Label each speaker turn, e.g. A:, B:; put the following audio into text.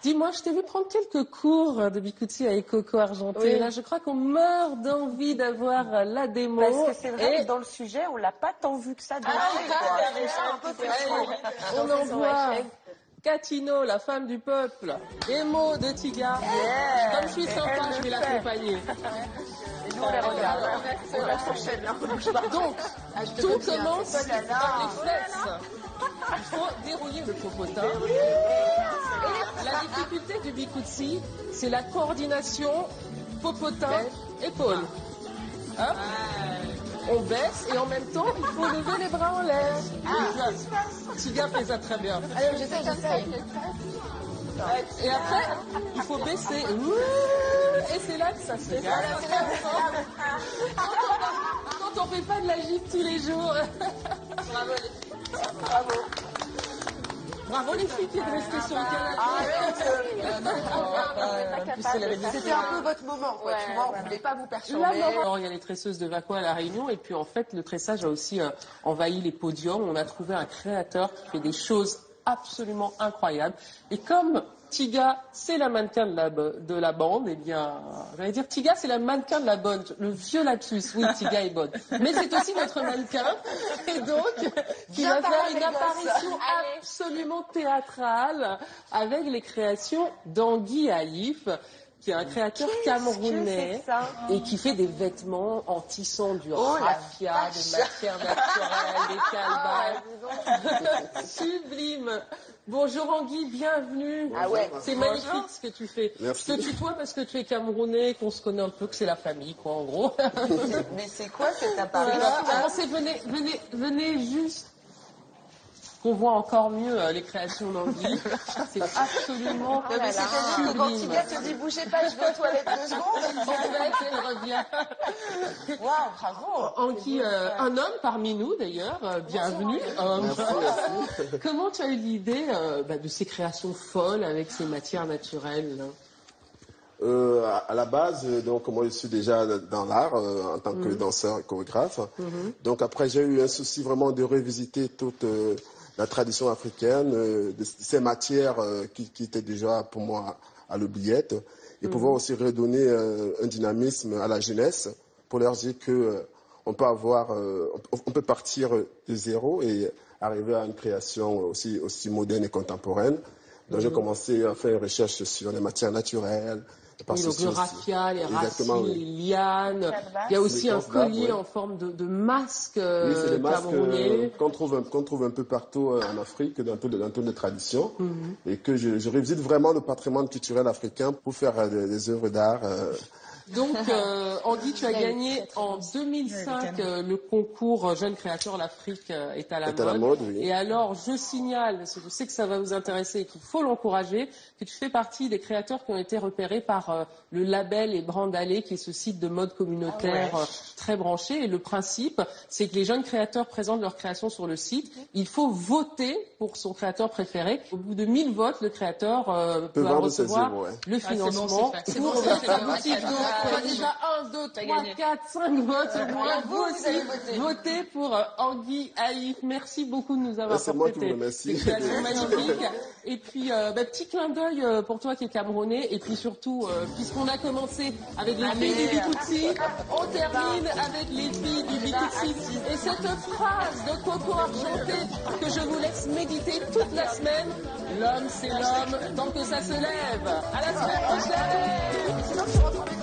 A: Dis-moi, je t'ai vu prendre quelques cours de Bikutsi avec Coco Argenté.
B: Oui.
A: Là, je crois qu'on meurt d'envie d'avoir la démo.
B: Parce que c'est vrai que dans le sujet, on l'a pas tant vu que ça danser.
A: On en voit Catino, la femme du peuple, Emo de Tiga. Comme je suis sympa, je vais l'accompagner.
B: Et nous, on les regarde. On la prochaine.
A: Donc, tout commence par les fesses. Il faut dérouiller le popotin. Et la difficulté du Bikutsi, c'est la coordination popotin-épaule. Hein? On baisse et en même temps, il faut lever les bras en l'air. Tiga fait ça très bien.
C: Alors, j'essaie.
A: Et après, il faut baisser. Et c'est là que ça se fait. Quand on fait pas de la gym tous les jours. Bravo les filles.
B: Bravo.
A: Bravo les filles qui êtes restées sur le canapé.
C: C'était un peu votre moment, quoi. Tu vois, on ne voulait pas vous perturber.
A: Alors, il y a les tresseuses de Vaco à La Réunion, et puis en fait, le tressage a aussi envahi les podiums. On a trouvé un créateur qui fait des choses absolument incroyables. Et comme Tiga, c'est la mannequin de la bande, eh bien, j'allais dire Tiga, c'est la mannequin de la bande. Le vieux lapsus, oui, Tiga est bonne. Mais c'est aussi notre mannequin, et donc, qui va faire une apparition absolument théâtrale avec les créations d'Anguy Haïf, qui est un créateur camerounais et qui fait des vêtements en tissant du raffia, des matières naturelles, des calebases. Sublime. Bonjour Anguy, bienvenue.
C: Ah ouais.
A: C'est magnifique ce que tu fais.
D: Merci.
A: Je te tutoie parce que tu es camerounais, qu'on se connaît un peu, que c'est la famille, quoi, en gros.
B: Mais c'est quoi cette apparition?
A: Avancez, venez juste qu'on voit encore mieux les créations d'Anguy. C'est absolument
C: C'est-à-dire que quand Tiga te dit bougez pas, je vais aux toilettes 2 secondes.
A: En fait, elle revient.
C: Waouh, bravo.
A: Anguy, un homme parmi nous d'ailleurs, bienvenue.
D: Merci.
A: Comment tu as eu l'idée de ces créations folles avec ces matières naturelles là?
D: À la base, donc moi je suis déjà dans l'art en tant que danseur et chorégraphe. Donc après j'ai eu un souci vraiment de revisiter toute la tradition africaine, de ces matières qui étaient déjà pour moi à l'oubliette, et pouvoir aussi redonner un dynamisme à la jeunesse pour leur dire que on peut partir de zéro et arriver à une création aussi moderne et contemporaine. Donc j'ai commencé à faire une recherche sur les matières naturelles.
A: Oui, donc le raffia, les racines, les lianes. Il y a aussi un collier en forme de masque
D: oui, c'est des masques
A: camerounais.
D: qu'on trouve un peu partout en Afrique, dans toutes les traditions. Et que je revisite vraiment le patrimoine culturel africain pour faire des œuvres d'art.
A: Donc, Anguy, tu as gagné en 2005 le concours Jeune Créateur, l'Afrique est à la mode.
D: Oui.
A: Et alors, je signale, parce que je sais que ça va vous intéresser et qu'il faut l'encourager, que tu fais partie des créateurs qui ont été repérés par le label et Brandalé, qui est ce site de mode communautaire très branché. Et le principe, c'est que les jeunes créateurs présentent leur création sur le site. Il faut voter pour son créateur préféré. Au bout de 1000 votes, le créateur peut recevoir le financement pour sa boutique. Tu as déjà 1, 2, 3, 4, 5 votes. Vous aussi, votez pour Anguy Haïf. Merci beaucoup de nous avoir apporté tes créations magnifiques. Et puis, petit clin d'œil pour toi qui es camerounais. Et puis surtout, puisqu'on a commencé avec les filles du Bikutsi, on termine avec les filles du Bikutsi. Et cette phrase de Coco Argenté que je vous laisse méditer toute la semaine. L'homme, c'est l'homme tant que ça se lève. À la semaine prochaine.